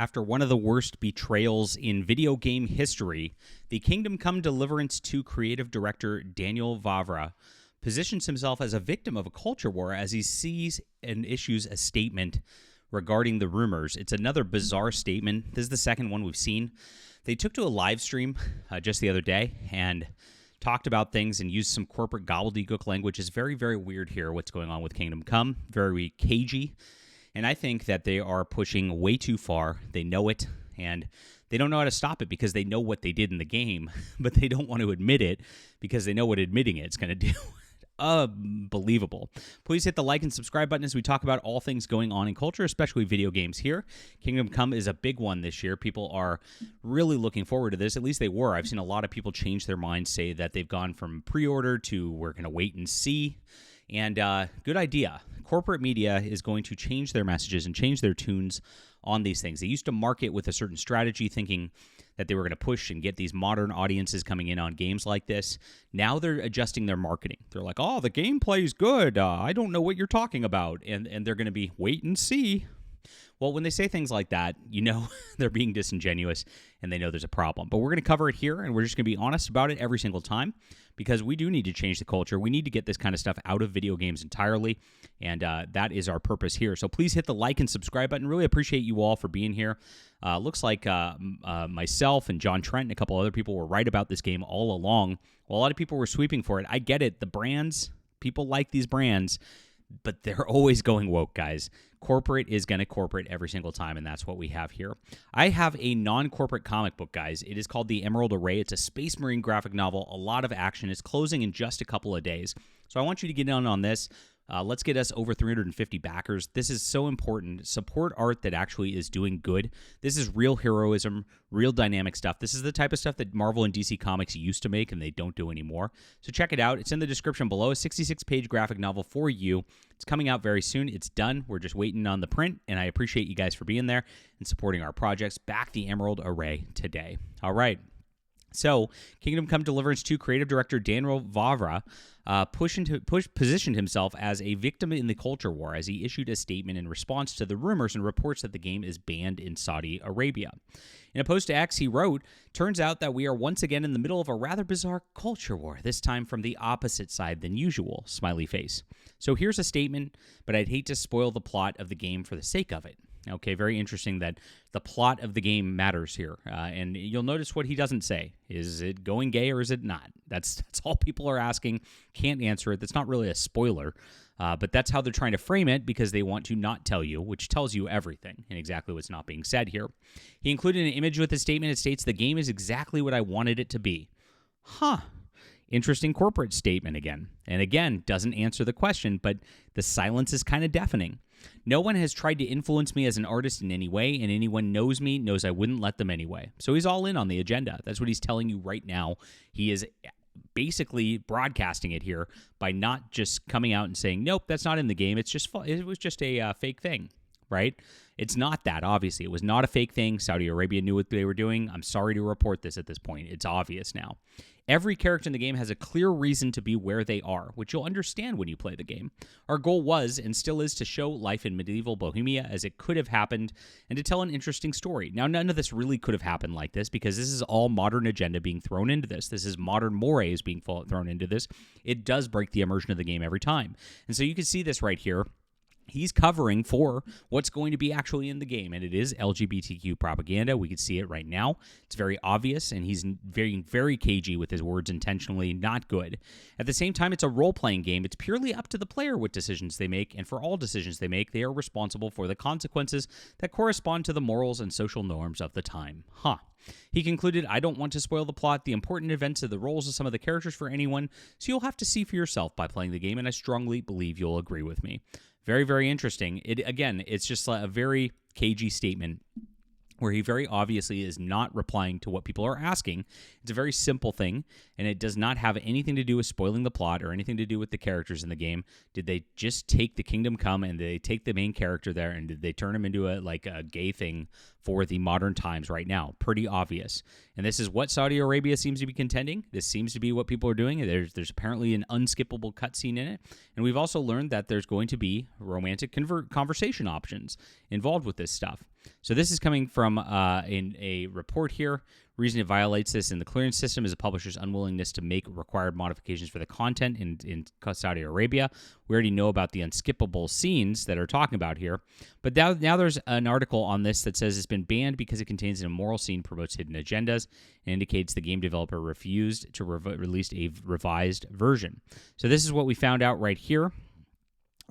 After one of the worst betrayals in video game history, the Kingdom Come Deliverance 2 creative director Daniel Vavra positions himself as a victim of a culture war as he sees and issues a statement regarding the rumors. It's another bizarre statement. This is the second one we've seen. They took to a live stream just the other day and talked about things and used some corporate gobbledygook language. It's very, very weird here what's going on with Kingdom Come. Very cagey. And I think that they are pushing way too far. They know it, and they don't know how to stop it because they know what they did in the game, but they don't want to admit it because they know what admitting it's going to do. Unbelievable. Please hit the like and subscribe button as we talk about all things going on in culture, especially video games here. Kingdom Come is a big one this year. People are really looking forward to this. At least they were. I've seen a lot of people change their minds, say that they've gone from pre-order to we're going to wait and see. And good idea. Corporate media is going to change their messages and change their tunes on these things. They used to market with a certain strategy, thinking that they were going to push and get these modern audiences coming in on games like this. Now they're adjusting their marketing. They're like, oh, the gameplay is good. I don't know what you're talking about. And they're going to be wait and see. Well, when they say things like that, you know they're being disingenuous and they know there's a problem. But we're going to cover it here, and we're just going to be honest about it every single time because we do need to change the culture. We need to get this kind of stuff out of video games entirely, and that is our purpose here. So please hit the like and subscribe button. Really appreciate you all for being here. Looks like myself and John Trent and a couple other people were right about this game all along. Well, a lot of people were sweeping for it. I get it. The brands, people like these brands, but they're always going woke, guys. Corporate is going to corporate every single time, and that's what we have here. I have a non-corporate comic book, guys. It is called The Emerald Array. It's a Space Marine graphic novel, a lot of action. It's closing in just a couple of days. So I want you to get in on this. Let's get us over 350 backers. This is so important. Support art that actually is doing good. This is real heroism, real dynamic stuff. This is the type of stuff that Marvel and DC Comics used to make and they don't do anymore. So check it out. It's in the description below. A 66-page graphic novel for you. It's coming out very soon. It's done. We're just waiting on the print, and I appreciate you guys for being there and supporting our projects. Back the Emerald Array today. All right. So, Kingdom Come Deliverance 2 creative director Daniel Vavra positioned himself as a victim in the culture war as he issued a statement in response to the rumors and reports that the game is banned in Saudi Arabia. In a post to X, he wrote, "Turns out that we are once again in the middle of a rather bizarre culture war, this time from the opposite side than usual, smiley face. So here's a statement, but I'd hate to spoil the plot of the game for the sake of it." Okay, very interesting that the plot of the game matters here. And you'll notice what he doesn't say. Is it going gay or is it not? That's all people are asking. Can't answer it. That's not really a spoiler. But that's how they're trying to frame it because they want to not tell you, which tells you everything and exactly what's not being said here. He included an image with his statement. It states, "The game is exactly what I wanted it to be." Interesting corporate statement again. And again, doesn't answer the question, but the silence is kind of deafening. "No one has tried to influence me as an artist in any way, and anyone knows me knows I wouldn't let them anyway." So he's all in on the agenda. That's what he's telling you right now. He is basically broadcasting it here by not just coming out and saying, nope, that's not in the game. It was just a fake thing, right? It's not that, obviously. It was not a fake thing. Saudi Arabia knew what they were doing. I'm sorry to report this at this point. It's obvious now. Every character in the game has a clear reason to be where they are, which you'll understand when you play the game. Our goal was, and still is, to show life in medieval Bohemia as it could have happened and to tell an interesting story. Now, none of this really could have happened like this because this is all modern agenda being thrown into this. This is modern mores being thrown into this. It does break the immersion of the game every time. And so you can see this right here. He's covering for what's going to be actually in the game, and it is LGBTQ propaganda. We can see it right now. It's very obvious, and he's very, very cagey with his words, intentionally not good. At the same time, it's a role-playing game. It's purely up to the player what decisions they make, and for all decisions they make, they are responsible for the consequences that correspond to the morals and social norms of the time. He concluded, "I don't want to spoil the plot, the important events of the roles of some of the characters for anyone, so you'll have to see for yourself by playing the game, and I strongly believe you'll agree with me." Very, very interesting. It's just a very cagey statement where he very obviously is not replying to what people are asking. It's a very simple thing, and it does not have anything to do with spoiling the plot or anything to do with the characters in the game. Did they just take the Kingdom Come and they take the main character there and did they turn him into a gay thing for the modern times right now. Pretty obvious. And this is what Saudi Arabia seems to be contending. This seems to be what people are doing. There's apparently an unskippable cutscene in it. And we've also learned that there's going to be romantic conversation options involved with this stuff. So this is coming from in a report here. Reason it violates this in the clearance system is a publisher's unwillingness to make required modifications for the content in Saudi Arabia. We already know about the unskippable scenes that are talking about here. But now there's an article on this that says it's been banned because it contains an immoral scene, promotes hidden agendas, and indicates the game developer refused to release a revised version. So this is what we found out right here.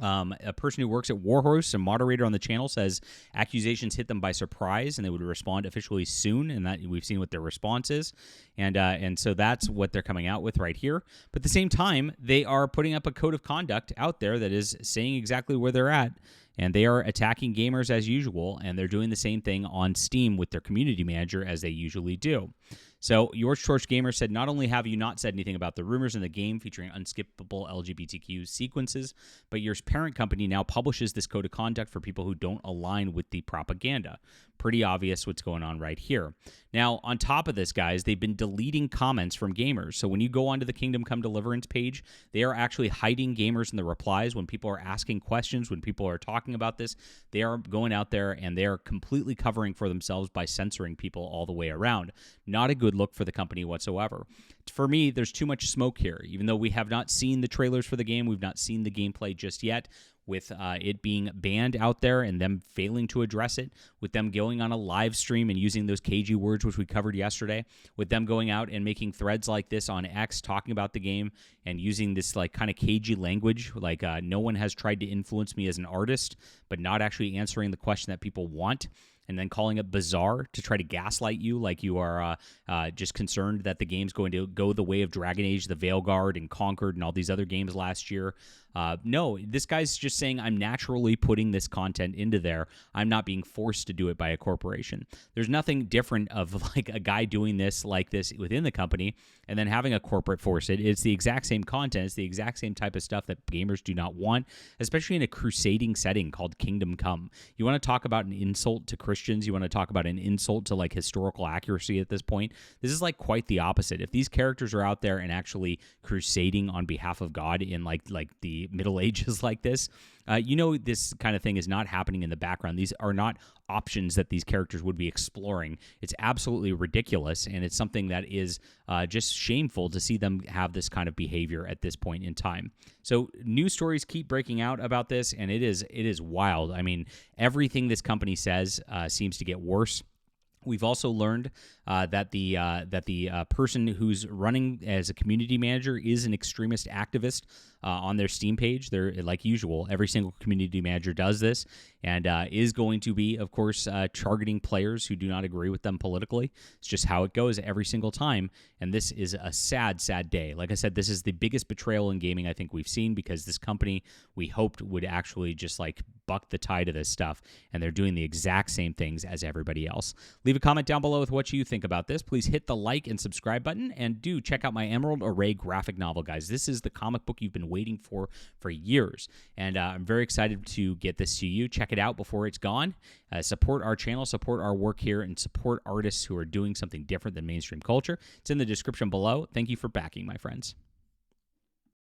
A person who works at Warhorse, a moderator on the channel, says accusations hit them by surprise and they would respond officially soon, and that we've seen what their response is. And so that's what they're coming out with right here. But at the same time, they are putting up a code of conduct out there that is saying exactly where they're at, and they are attacking gamers as usual, and they're doing the same thing on Steam with their community manager as they usually do. So, Yours Torch Gamer said, not only have you not said anything about the rumors in the game featuring unskippable LGBTQ sequences, but your parent company now publishes this code of conduct for people who don't align with the propaganda. Pretty obvious what's going on right here. Now, on top of this, guys, they've been deleting comments from gamers. So when you go onto the Kingdom Come Deliverance page, they are actually hiding gamers in the replies. When people are asking questions, when people are talking about this, they are going out there and they are completely covering for themselves by censoring people all the way around. Not a good look for the company whatsoever. For me, there's too much smoke here. Even though we have not seen the trailers for the game, we've not seen the gameplay just yet, with it being banned out there and them failing to address it, with them going on a live stream and using those cagey words, which we covered yesterday, with them going out and making threads like this on X talking about the game and using this like kind of cagey language, like no one has tried to influence me as an artist, but not actually answering the question that people want, and then calling it bizarre to try to gaslight you like you are just concerned that the game's going to go the way of Dragon Age, the Veilguard, and Conquered, and all these other games last year. No, this guy's just saying, I'm naturally putting this content into there. I'm not being forced to do it by a corporation. There's nothing different of like a guy doing this like this within the company and then having a corporate force it. It's the exact same content. It's the exact same type of stuff that gamers do not want, especially in a crusading setting called Kingdom Come. You want to talk about an insult to Christians? You want to talk about an insult to like historical accuracy at this point? This is like quite the opposite. If these characters are out there and actually crusading on behalf of God in like the Middle Ages like this, this kind of thing is not happening in the background. These are not options that these characters would be exploring. It's absolutely ridiculous, and it's something that is just shameful to see them have this kind of behavior at this point in time. So news stories keep breaking out about this, and it is wild. I mean, everything this company says seems to get worse. We've also learned that the person who's running as a community manager is an extremist activist on their Steam page. They're, like usual, every single community manager does this, and is going to be, of course, targeting players who do not agree with them politically. It's just how it goes every single time, and this is a sad, sad day. Like I said, this is the biggest betrayal in gaming I think we've seen, because this company we hoped would actually just like buck the tide of this stuff, and they're doing the exact same things as everybody else. Leave a comment down below with what you think about this. Please hit the like and subscribe button, and do check out my Emerald Array graphic novel, guys. This is the comic book you've been waiting for years, and I'm very excited to get this to you. Check it out before it's gone. Support our channel, support our work here, and support artists who are doing something different than mainstream culture. It's in the description below. Thank you for backing, my friends.